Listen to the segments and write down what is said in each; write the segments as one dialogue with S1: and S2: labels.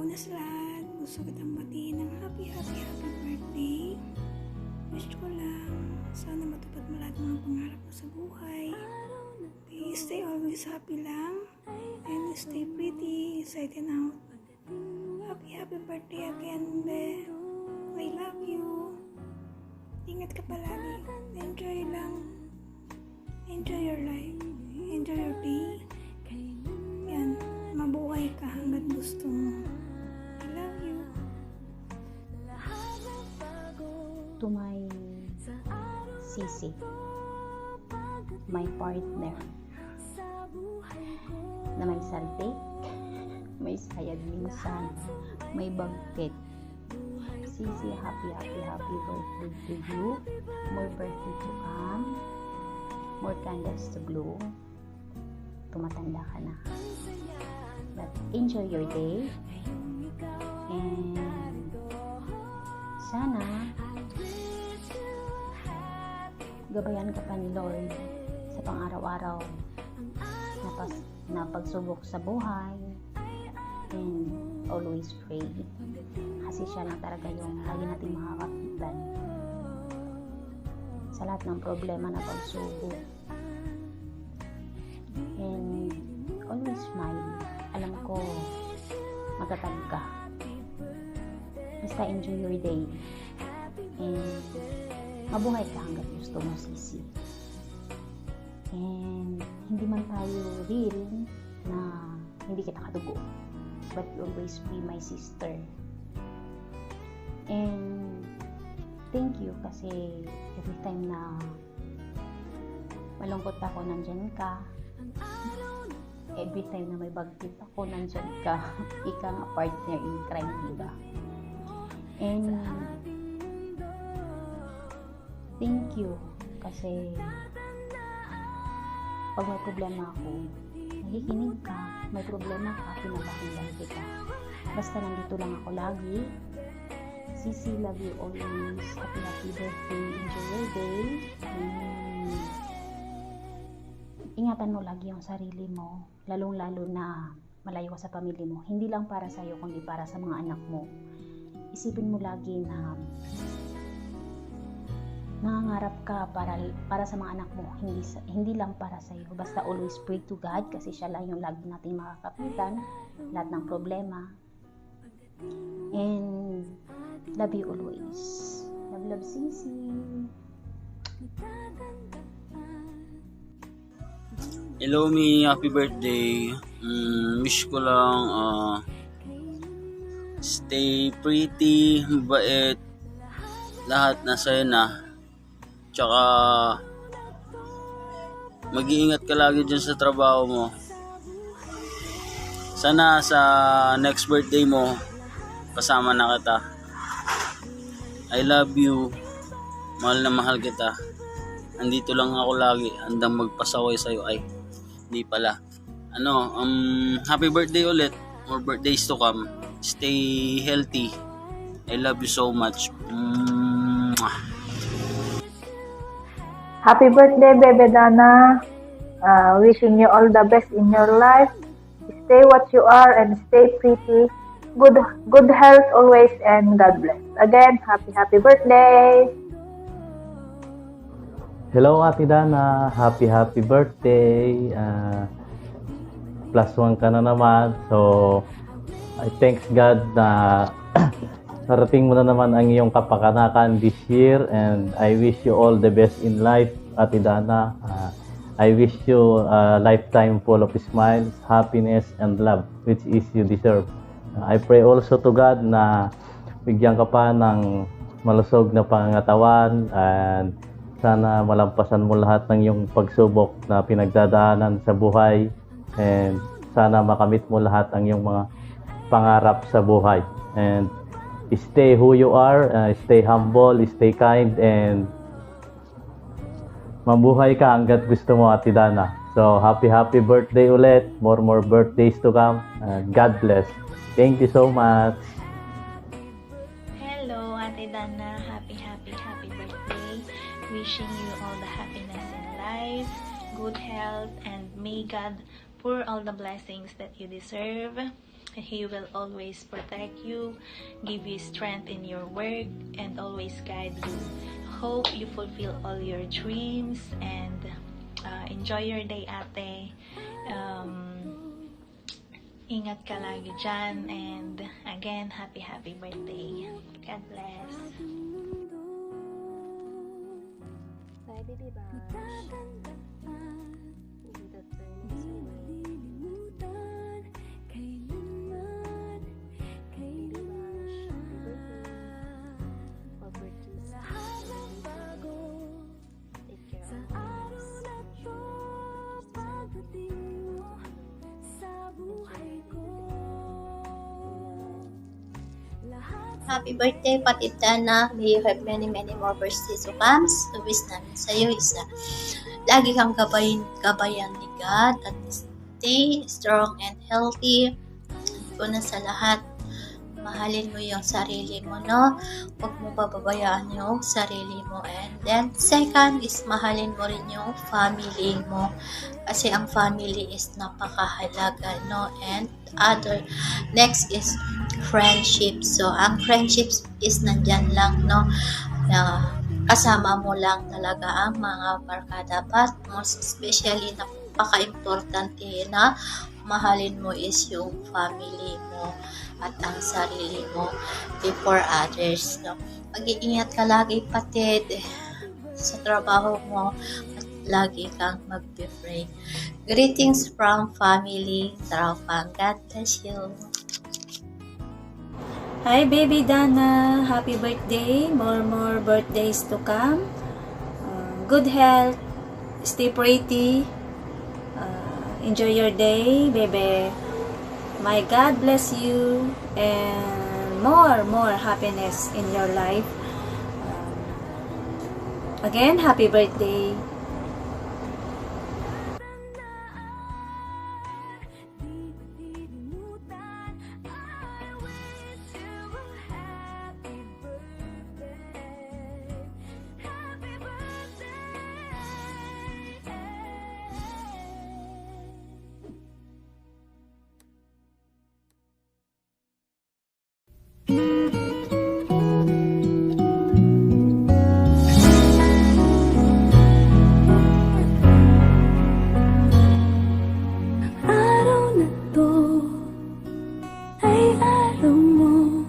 S1: una sa lahat, gusto kitang batiin ng happy birthday. Wish ko lang, sana matupad mo lahat ng mga pangarap mo sa buhay. Please stay always happy lang. And stay pretty, inside and out. Happy birthday again, Be. I love you. Ingat ka palagi. Enjoy lang. Enjoy your life. Enjoy your day. Yan, mabuhay ka hanggat gusto mo. I love you.
S2: To my sisi, my partner, na may saltik, may sayad minsan, may bagkit. Sisi, happy birthday to you. More birthday to come. More candles to glow. Tumatanda ka na. But enjoy your day. And sana gabayan ka pa ni Lord sa pang-araw-araw na pagsubok sa buhay, and always pray kasi siya lang talaga yung lagi nating makakapitan sa lahat ng problema na pagsubok. And always smile. Alam ko matatag ka, basta enjoy your day and mabuhay ka hanggat gusto mo, sisi. And hindi man tayo real na hindi kita kadugo, but you always be my sister. And thank you kasi every time na malungkot ako, nandyan ka. Every time na may bagkit ako, nandyan ka. Ika nga partner in crime, diba? And thank you kasi pag may problema ako, nakikinig ka. May problema ka, pinapakinggan kita. Basta nandito lang ako lagi. Sisi, love you always. Happy birthday. Enjoy your day. And ingatan mo lagi yung sarili mo. Lalong-lalo na malayo ka sa pamilya mo. Hindi lang para sa'yo, kundi para sa mga anak mo. Isipin mo lagi na nangangarap ka para sa mga anak mo, hindi lang para sa iyo. Basta always pray to God kasi siya lang yung lagi nating makakapitan lahat ng problema. And love you always. Love sisi.
S3: Hello Mi, happy birthday. Wish ko lang stay pretty, mabait, lahat nasa na. Tsaka mag-iingat ka lagi dyan sa trabaho mo. Sana sa next birthday mo kasama na kita. I love you. Mahal na mahal kita. Andito lang ako lagi, handang magpasaway sa'yo. Ay, hindi pala. Happy birthday ulit. More birthdays to come. Stay healthy. I love you so much.
S4: Happy birthday, Bebe Dana. Wishing you all the best in your life. Stay what you are and stay pretty. Good health always and God bless. Again, happy birthday.
S5: Hello, Ate Dana. Happy birthday. +1 ka na naman. So, I thanks God na narating mo na naman ang iyong kapakanakan this year, and I wish you all the best in life, Ate Dana. I wish you a lifetime full of smiles, happiness, and love, which is you deserve. I pray also to God na bigyan ka pa ng malusog na pangangatawan, and sana malampasan mo lahat ng iyong pagsubok na pinagdadaanan sa buhay, and sana makamit mo lahat ang iyong mga pangarap sa buhay. And stay who you are, stay humble, stay kind, and mabuhay ka hanggat gusto mo, Ate Dana. So, happy birthday ulit. More birthdays to come. God bless. Thank you so much.
S6: Hello, Ate Dana. Happy birthday. Wishing you all the happiness in life, good health, and may God pour all the blessings that you deserve. He will always protect you, give you strength in your work, and always guide you. Hope you fulfill all your dreams and enjoy your day, ate. Ingat ka lagi dyan, and again, happy birthday. God bless.
S2: Bye, baby Bash.
S7: Happy birthday, Patid Dana. May you have many more birthdays to come. The wish namin sa'yo is na lagi kang gabayan ni God at stay strong and healthy. Una sa lahat, mahalin mo yung sarili mo, no? Huwag mo bababayaan yung sarili mo. And then, second is mahalin mo rin yung family mo. Kasi ang family is napakahalaga, no? And next is friendship. So, ang friendships is nandyan lang, no? Na kasama mo lang talaga ang mga barkada. But most especially, napaka-importante na mahalin mo is yung family mo at ang sarili mo before others, no? Mag-iingat ka lagi, Patid, sa trabaho mo at lagi kang mag-pray. Greetings from family Traupang. God bless you.
S8: Hi, baby Dana. Happy birthday. More birthdays to come. Good health. Stay pretty. Enjoy your day, baby. May God bless you and more happiness in your life. Again, happy birthday.
S1: Araw na to ay araw mo,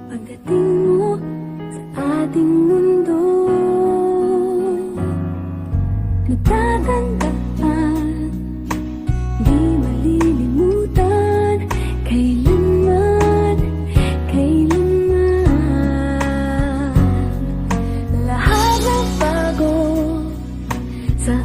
S1: pagdating mo sa ating mundo. Natatandaan, di malilimutan, kailanman. Lahat ng bago sa